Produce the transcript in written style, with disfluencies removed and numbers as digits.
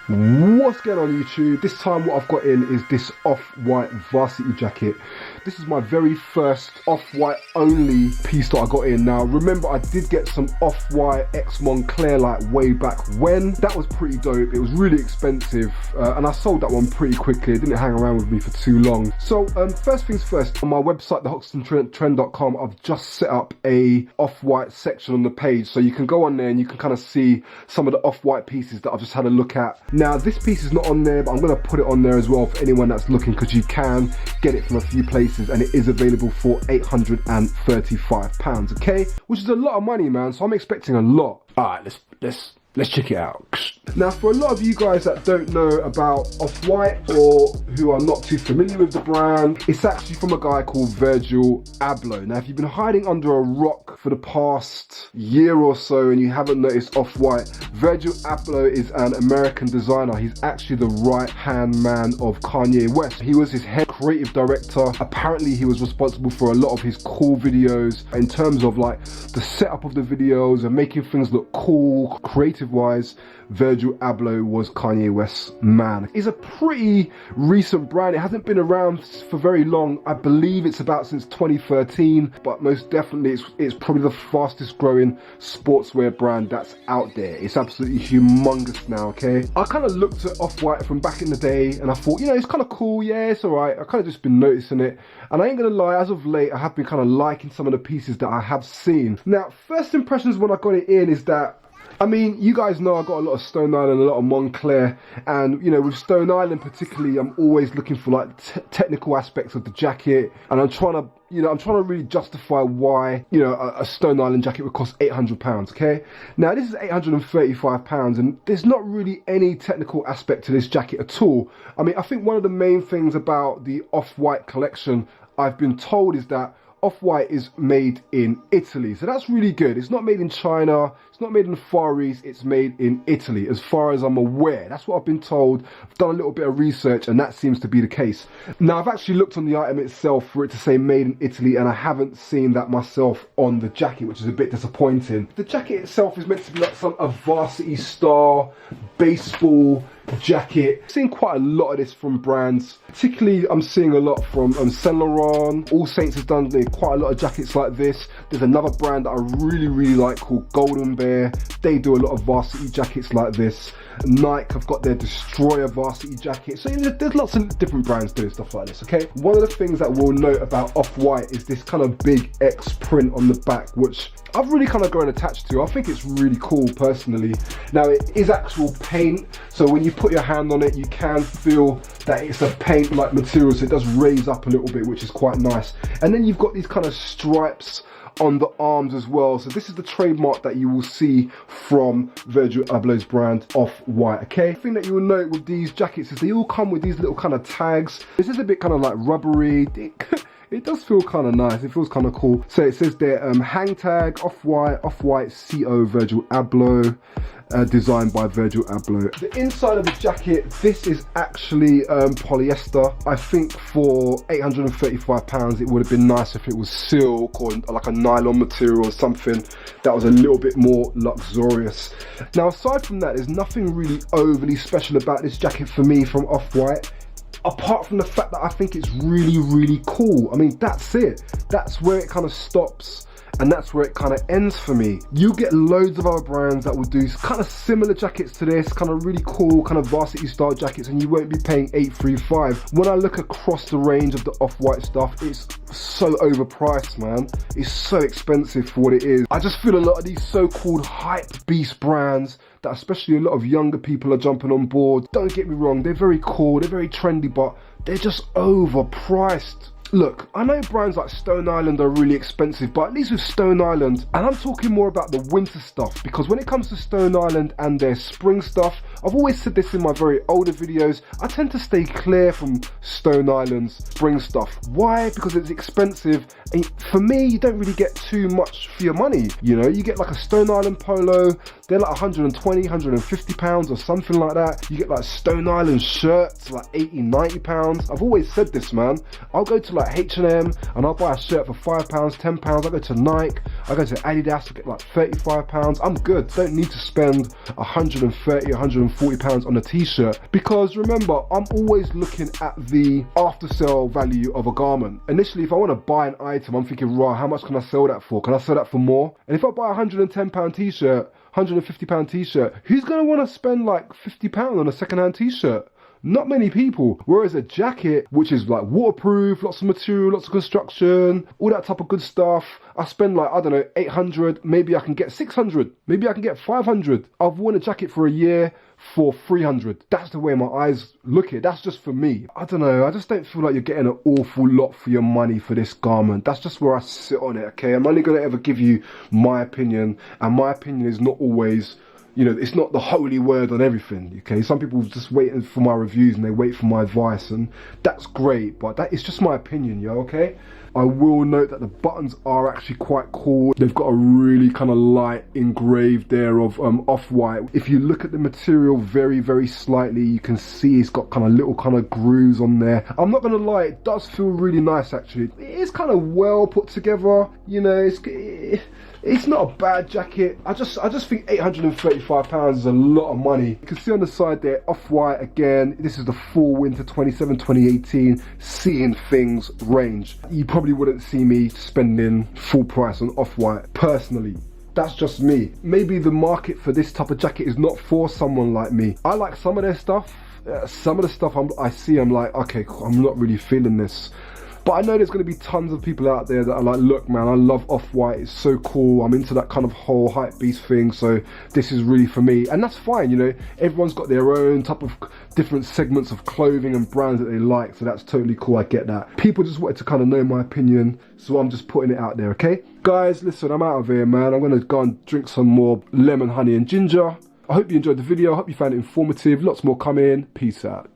What's going on YouTube? This time what I've got in is this off-white varsity jacket. This is my very first off-white only piece that I got in. Now remember, I did get some off-white X Moncler like way back when. That was pretty dope. It was really expensive and I sold that one pretty quickly. It didn't hang around with me for too long. So first things first, on my website TheHoxtonTrend.com, I've just set up a off-white section on the page, so you can go on there and you can kind of see some of the off-white pieces that I've just had a look at. Now this piece is not on there, but I'm going to put it on there as well for anyone that's looking, because you can get it from a few places and it is available for £835, okay? Which is a lot of money, man, so I'm expecting a lot. Alright, let's check it out. Now, for a lot of you guys that don't know about Off-White or who are not too familiar with the brand, it's actually from a guy called Virgil Abloh. Now, if you've been hiding under a rock for the past year or so and you haven't noticed Off-White, Virgil Abloh is an American designer. He's actually the right-hand man of Kanye West. He was his head creative director. Apparently, he was responsible for a lot of his cool videos in terms of like the setup of the videos and making things look cool, creative-wise. Virgil Abloh was Kanye West's man. It's a pretty recent brand. It hasn't been around for very long. I believe it's about since 2013, but most definitely it's probably the fastest growing sportswear brand that's out there. It's absolutely humongous now, okay? I kind of looked at Off-White from back in the day and I thought, you know, it's kind of cool. Yeah, it's all right. I kind of just been noticing it. And I ain't gonna lie, as of late, I have been kind of liking some of the pieces that I have seen. Now, first impressions when I got it in is that, I mean, you guys know I got a lot of Stone Island, a lot of Moncler, and you know, with Stone Island particularly, I'm always looking for like technical aspects of the jacket, and I'm trying to really justify why, you know, a Stone Island jacket would cost £800, okay? Now this is £835 and there's not really any technical aspect to this jacket at all. I mean, I think one of the main things about the Off-White collection, I've been told, is that Off-White is made in Italy, so that's really good. It's not made in China, it's not made in the Far East, it's made in Italy, as far as I'm aware. That's what I've been told. I've done a little bit of research and that seems to be the case. Now, I've actually looked on the item itself for it to say made in Italy, and I haven't seen that myself on the jacket, which is a bit disappointing. The jacket itself is meant to be like a varsity star baseball jacket. I've seen quite a lot of this from brands, particularly I'm seeing a lot from Saint Laurent. All Saints has done quite a lot of jackets like this. There's another brand that I really like called Golden Bear. They do a lot of varsity jackets like this. Nike have got their Destroyer varsity jacket. So there's lots of different brands doing stuff like this, okay? One of the things that we'll note about Off-White is this kind of big X print on the back, which I've really kind of grown attached to. I think it's really cool personally. Now it is actual paint, so when you put your hand on it, you can feel that it's a paint-like material, so it does raise up a little bit, which is quite nice. And then you've got these kind of stripes on the arms as well. So this is the trademark that you will see from Virgil Abloh's brand Off-White, okay? The thing that you will note with these jackets is they all come with these little kind of tags. This is a bit kind of like rubbery. It does feel kind of nice. It feels kind of cool. So it says there, hang tag, Off-White CO Virgil Abloh, designed by Virgil Abloh. The inside of the jacket, this is actually polyester. I think for £835, it would have been nice if it was silk or like a nylon material or something that was a little bit more luxurious. Now, aside from that, there's nothing really overly special about this jacket for me from Off-White, apart from the fact that I think it's really cool. I mean, that's it. That's where it kind of stops, and that's where it kind of ends for me. You get loads of other brands that will do kind of similar jackets to this, kind of really cool, kind of varsity style jackets, and you won't be paying $835. When I look across the range of the Off-White stuff, it's so overpriced, man. It's so expensive for what it is. I just feel a lot of these so-called hype beast brands that especially a lot of younger people are jumping on board. Don't get me wrong, they're very cool, they're very trendy, but they're just overpriced. Look, I know brands like Stone Island are really expensive, but at least with Stone Island, and I'm talking more about the winter stuff, because when it comes to Stone Island and their spring stuff, I've always said this in my very older videos, I tend to stay clear from Stone Island's spring stuff. Why? Because it's expensive, and for me, you don't really get too much for your money. You know, you get like a Stone Island polo, they're like 120, 150 pounds or something like that. You get like Stone Island shirts, like 80, 90 pounds. I've always said this, man. I'll go to like H&M and I'll buy a shirt for £5, £10. I go to Nike, I go to Adidas, I get like £35. I'm good. Don't need to spend 130, 140 £140 on a t-shirt, because remember, I'm always looking at the after sale value of a garment. Initially, if I want to buy an item, I'm thinking, right, how much can I sell that for? Can I sell that for more? And if I buy a £110 t-shirt, £150 t-shirt, who's going to want to spend like £50 on a second-hand t-shirt? Not many people. Whereas a jacket, which is like waterproof, lots of material, lots of construction, all that type of good stuff, I spend like, I don't know, 800, maybe I can get 600, maybe I can get 500. I've worn a jacket for a year for 300. That's the way my eyes look at it. That's just for me. I don't know, I just don't feel like you're getting an awful lot for your money for this garment. That's just where I sit on it, okay? I'm only going to ever give you my opinion, and my opinion is not always, you know, it's not the holy word on everything, okay? Some people just waiting for my reviews and they wait for my advice, and that's great, but that is just my opinion, yo, okay? I will note that the buttons are actually quite cool. They've got a really kind of light engraved there of off-white. If you look at the material very, very slightly, you can see it's got kind of little kind of grooves on there. I'm not gonna lie, it does feel really nice actually. It is kind of well put together, you know, it's not a bad jacket. I just think £835 is a lot of money. You can see on the side there, off-white again. This is the fall winter 2018 Seeing Things range. You probably wouldn't see me spending full price on off-white personally. That's just me. Maybe the market for this type of jacket is not for someone like me. I like some of their stuff. Some of the stuff I see, I'm like, okay, cool, I'm not really feeling this. But I know there's going to be tons of people out there that are like, look man, I love off-white, it's so cool, I'm into that kind of whole hype beast thing, so this is really for me. And that's fine, you know, everyone's got their own type of different segments of clothing and brands that they like, so that's totally cool, I get that. People just wanted to kind of know my opinion, so I'm just putting it out there, okay? Guys, listen, I'm out of here, man. I'm going to go and drink some more lemon, honey and ginger. I hope you enjoyed the video, I hope you found it informative, lots more coming. Peace out.